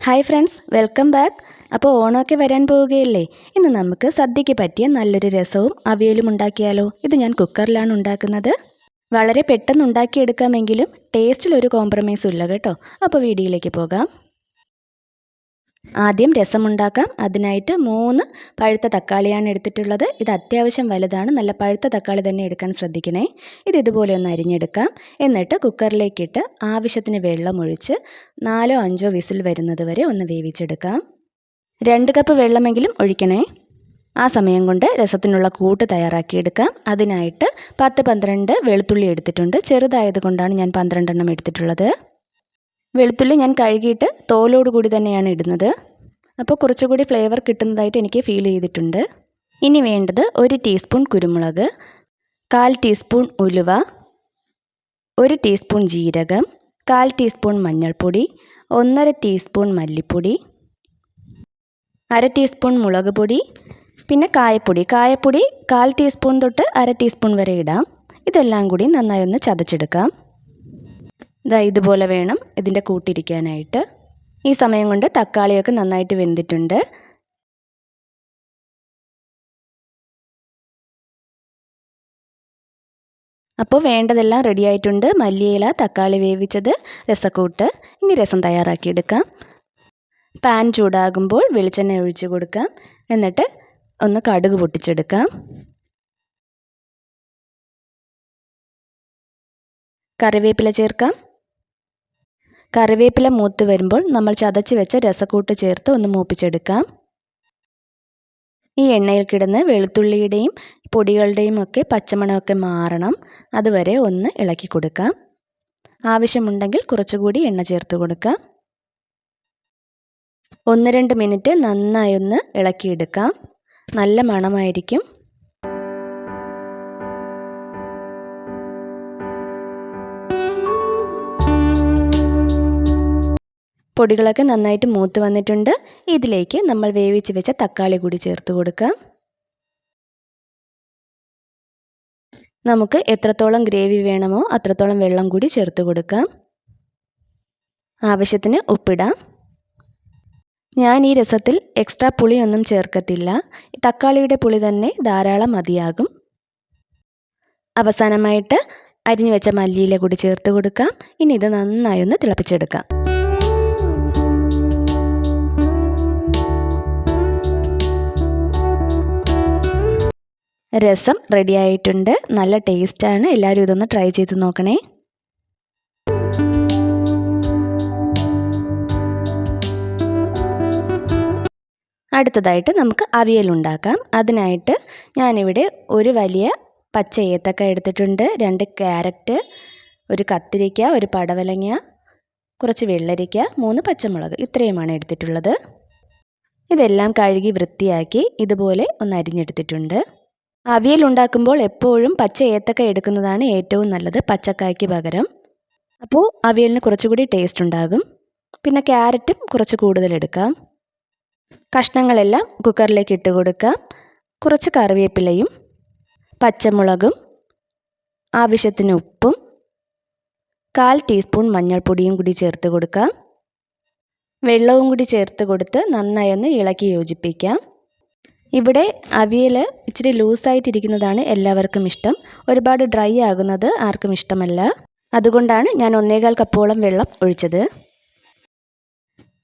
Hi friends, welcome back. അപ്പോൾ ഓണമൊക്കെ വരാൻ പോവുകയല്ലേ. ഇന്ന് നമുക്ക് സദ്യയ്ക്ക് പറ്റിയ നല്ലൊരു രസവും അവിയലും ഉണ്ടാക്കിയാലോ. ഇത് ഞാൻ കുക്കറിലാണ് ഉണ്ടാക്കുന്നത്. വളരെ പെട്ടെന്ന് ഉണ്ടാക്കിയെടുക്കാമെങ്കിലും ടേസ്റ്റിലൊരു കോംപ്രമൈസും ഇല്ല കേട്ടോ. അപ്പോൾ വീഡിയോയിലേക്ക് പോകാം. ആദ്യം രസമുണ്ടാക്കാം. അതിനായിട്ട് 3 പഴുത്ത തക്കാളിയാണ് എടുത്തിട്ടുള്ളത്. ഇത് അത്യാവശ്യം വലുതാണ്. നല്ല പഴുത്ത തക്കാളി തന്നെ എടുക്കാൻ ശ്രദ്ധിക്കണേ. ഇതുപോലെ ഒന്ന് അരിഞ്ഞെടുക്കാം. എന്നിട്ട് കുക്കറിലേക്കിട്ട് ആവശ്യത്തിന് വെള്ളമൊഴിച്ച് 4-5 വിസിൽ വരുന്നത് വരെ ഒന്ന് വേവിച്ചെടുക്കാം. 2 കപ്പ് വെള്ളമെങ്കിലും ഒഴിക്കണേ. ആ സമയം കൊണ്ട് രസത്തിനുള്ള കൂട്ട് തയ്യാറാക്കിയെടുക്കാം. അതിനായിട്ട് 10-12 വെളുത്തുള്ളി എടുത്തിട്ടുണ്ട്. ചെറുതായതുകൊണ്ടാണ് ഞാൻ 12 എണ്ണം എടുത്തിട്ടുള്ളത്. വെളുത്തുള്ളി ഞാൻ കഴുകിയിട്ട് തോലോടുകൂടി തന്നെയാണ് ഇടുന്നത്. അപ്പോൾ കുറച്ചുകൂടി ഫ്ലേവർ കിട്ടുന്നതായിട്ട് എനിക്ക് ഫീൽ ചെയ്തിട്ടുണ്ട്. ഇനി വേണ്ടത് 1 ടീസ്പൂൺ കുരുമുളക്, 1/4 ടീസ്പൂൺ ഉലുവ, 1 ടീസ്പൂൺ ജീരകം, 1/4 ടീസ്പൂൺ മഞ്ഞൾപ്പൊടി, 1/2 ടീസ്പൂൺ മല്ലിപ്പൊടി, 1/2 ടീസ്പൂൺ മുളക് പൊടി, പിന്നെ കായപ്പൊടി 1/4 ടീസ്പൂൺ തൊട്ട് 1/2 ടീസ്പൂൺ വരെ ഇടാം. ഇതെല്ലാം കൂടി നന്നായി ഒന്ന് ചതച്ചെടുക്കാം. ഇതുപോലെ വേണം ഇതിൻ്റെ കൂട്ടിരിക്കാനായിട്ട്. ഈ സമയം കൊണ്ട് തക്കാളിയൊക്കെ നന്നായിട്ട് വെന്തിട്ടുണ്ട്. അപ്പോൾ വേണ്ടതെല്ലാം റെഡി ആയിട്ടുണ്ട്. മല്ലിയില, തക്കാളി വേവിച്ചത്, രസക്കൂട്ട്. ഇനി രസം തയ്യാറാക്കിയെടുക്കാം. പാൻ ചൂടാകുമ്പോൾ വെളിച്ചെണ്ണ ഒഴിച്ച് കൊടുക്കാം. എന്നിട്ട് ഒന്ന് കടുക് പൊട്ടിച്ചെടുക്കാം. കറിവേപ്പില ചേർക്കാം. കറിവേപ്പില മൂത്ത് വരുമ്പോൾ നമ്മൾ ചതച്ച് വെച്ച രസക്കൂട്ട് ചേർത്ത് ഒന്ന് മൂപ്പിച്ചെടുക്കാം. ഈ എണ്ണയിൽ കിടന്ന് വെളുത്തുള്ളിയുടെയും പൊടികളുടെയും ഒക്കെ പച്ചമണമൊക്കെ മാറണം. അതുവരെ ഒന്ന് ഇളക്കി കൊടുക്കാം. ആവശ്യമുണ്ടെങ്കിൽ കുറച്ചുകൂടി എണ്ണ ചേർത്ത് കൊടുക്കാം. 1-2 മിനിറ്റ് നന്നായി ഒന്ന് ഇളക്കിയെടുക്കാം. നല്ല മണമായിരിക്കും. പൊടികളൊക്കെ നന്നായിട്ട് മൂത്ത് വന്നിട്ടുണ്ട്. ഇതിലേക്ക് നമ്മൾ വേവിച്ച് വെച്ച തക്കാളി കൂടി ചേർത്ത് കൊടുക്കാം. നമുക്ക് എത്രത്തോളം ഗ്രേവി വേണമോ അത്രത്തോളം വെള്ളം കൂടി ചേർത്ത് കൊടുക്കാം. ആവശ്യത്തിന് ഉപ്പിടാം. ഞാൻ ഈ രസത്തിൽ എക്സ്ട്രാ പുളിയൊന്നും ചേർക്കത്തില്ല. തക്കാളിയുടെ പുളി തന്നെ ധാരാളം മതിയാകും. അവസാനമായിട്ട് അരിഞ്ഞു വെച്ച മല്ലിയില കൂടി ചേർത്ത് കൊടുക്കാം. ഇനി ഇത് നന്നായി ഒന്ന് തിളപ്പിച്ചെടുക്കാം. രസം റെഡി ആയിട്ടുണ്ട്. നല്ല ടേസ്റ്റാണ്. എല്ലാവരും ഇതൊന്ന് ട്രൈ ചെയ്ത് നോക്കണേ. അടുത്തതായിട്ട് നമുക്ക് അവിയൽ ഉണ്ടാക്കാം. അതിനായിട്ട് ഞാനിവിടെ ഒരു വലിയ പച്ച ഏത്തക്ക എടുത്തിട്ടുണ്ട്, 2 ക്യാരറ്റ്, ഒരു കത്തിരിക്ക, ഒരു പടവലങ്ങ, കുറച്ച് വെള്ളരിക്ക, 3 പച്ചമുളക്, ഇത്രയുമാണ് എടുത്തിട്ടുള്ളത്. ഇതെല്ലാം കഴുകി വൃത്തിയാക്കി ഇതുപോലെ ഒന്ന് അരിഞ്ഞെടുത്തിട്ടുണ്ട്. അവിയൽ ഉണ്ടാക്കുമ്പോൾ എപ്പോഴും പച്ച ഏത്തക്ക എടുക്കുന്നതാണ് ഏറ്റവും നല്ലത് പച്ചക്കായ്ക്ക് പകരം. അപ്പോൾ അവിയലിന് കുറച്ചുകൂടി ടേസ്റ്റ് ഉണ്ടാകും. പിന്നെ ക്യാരറ്റും കുറച്ച് കൂടുതൽ എടുക്കാം. കഷ്ണങ്ങളെല്ലാം കുക്കറിലേക്ക് ഇട്ട് കൊടുക്കാം. കുറച്ച് കറിവേപ്പിലയും പച്ചമുളകും ആവശ്യത്തിന് ഉപ്പും 1/4 ടീസ്പൂൺ മഞ്ഞൾപ്പൊടിയും കൂടി ചേർത്ത് കൊടുക്കാം. വെള്ളവും കൂടി ചേർത്ത് കൊടുത്ത് നന്നായി ഒന്ന് ഇളക്കി യോജിപ്പിക്കാം. ഇവിടെ അവിയൽ ഇച്ചിരി ലൂസായിട്ടിരിക്കുന്നതാണ് എല്ലാവർക്കും ഇഷ്ടം. ഒരുപാട് ഡ്രൈ ആകുന്നത് ആർക്കും ഇഷ്ടമല്ല. അതുകൊണ്ടാണ് ഞാൻ 1/4 കപ്പോളം വെള്ളം ഒഴിച്ചത്.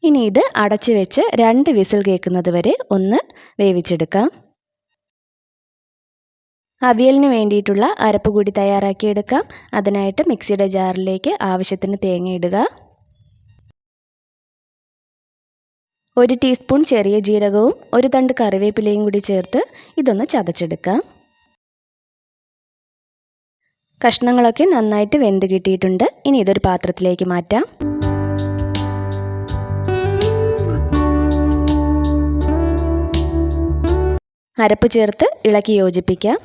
ഇനി ഇത് അടച്ച് വെച്ച് 2 വിസിൽ കേൾക്കുന്നത് വരെ ഒന്ന് വേവിച്ചെടുക്കാം. അവിയലിന് വേണ്ടിയിട്ടുള്ള അരപ്പ് കൂടി തയ്യാറാക്കിയെടുക്കാം. അതിനായിട്ട് മിക്സിയുടെ ജാറിലേക്ക് ആവശ്യത്തിന് തേങ്ങ ഇടുക. 1 ടീസ്പൂൺ ചെറിയ ജീരകവും 1 തണ്ട് കറിവേപ്പിലയും കൂടി ചേർത്ത് ഇതൊന്ന് ചതച്ചെടുക്കാം. കഷ്ണങ്ങളൊക്കെ നന്നായിട്ട് വെന്ത് കിട്ടിയിട്ടുണ്ട്. ഇനി ഇതൊരു പാത്രത്തിലേക്ക് മാറ്റാം. അരപ്പ് ചേർത്ത് ഇളക്കി യോജിപ്പിക്കാം.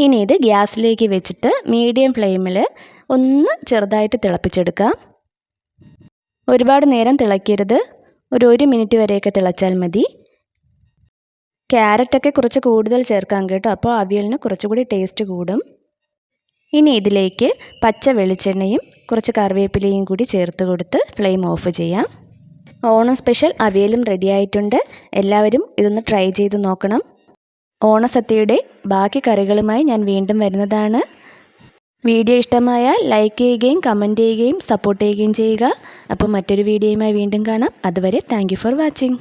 ഇനി ഇത് ഗ്യാസിലേക്ക് വെച്ചിട്ട് മീഡിയം ഫ്ലെയിമിൽ ഒന്ന് ചെറുതായിട്ട് തിളപ്പിച്ചെടുക്കാം. ഒരുപാട് നേരം തിളയ്ക്കരുത്. ഒരു 1 മിനിറ്റ് വരെയൊക്കെ തിളച്ചാൽ മതി. ക്യാരറ്റൊക്കെ കുറച്ച് കൂടുതൽ ചേർക്കാം കേട്ടോ, അപ്പോൾ അവിയലിന് കുറച്ചുകൂടി ടേസ്റ്റ് കൂടും. ഇനി ഇതിലേക്ക് പച്ച വെളിച്ചെണ്ണയും കുറച്ച് കറിവേപ്പിലയും കൂടി ചേർത്ത് കൊടുത്ത് ഫ്ലെയിം ഓഫ് ചെയ്യാം. ഓണം സ്പെഷ്യൽ അവിയലും റെഡി ആയിട്ടുണ്ട്. എല്ലാവരും ഇതൊന്ന് ട്രൈ ചെയ്ത് നോക്കണം. ഓണസദ്യയുടെ ബാക്കി കറികളുമായി ഞാൻ വീണ്ടും വരുന്നതാണ്. വീഡിയോ ഇഷ്ടമായാൽ ലൈക്ക് ചെയ്യുകയും കമൻറ്റ് ചെയ്യുകയും സപ്പോർട്ട് ചെയ്യുകയും ചെയ്യുക. അപ്പോൾ മറ്റൊരു വീഡിയോയുമായി വീണ്ടും കാണാം. അതുവരെ താങ്ക് യു ഫോർ വാച്ചിങ്.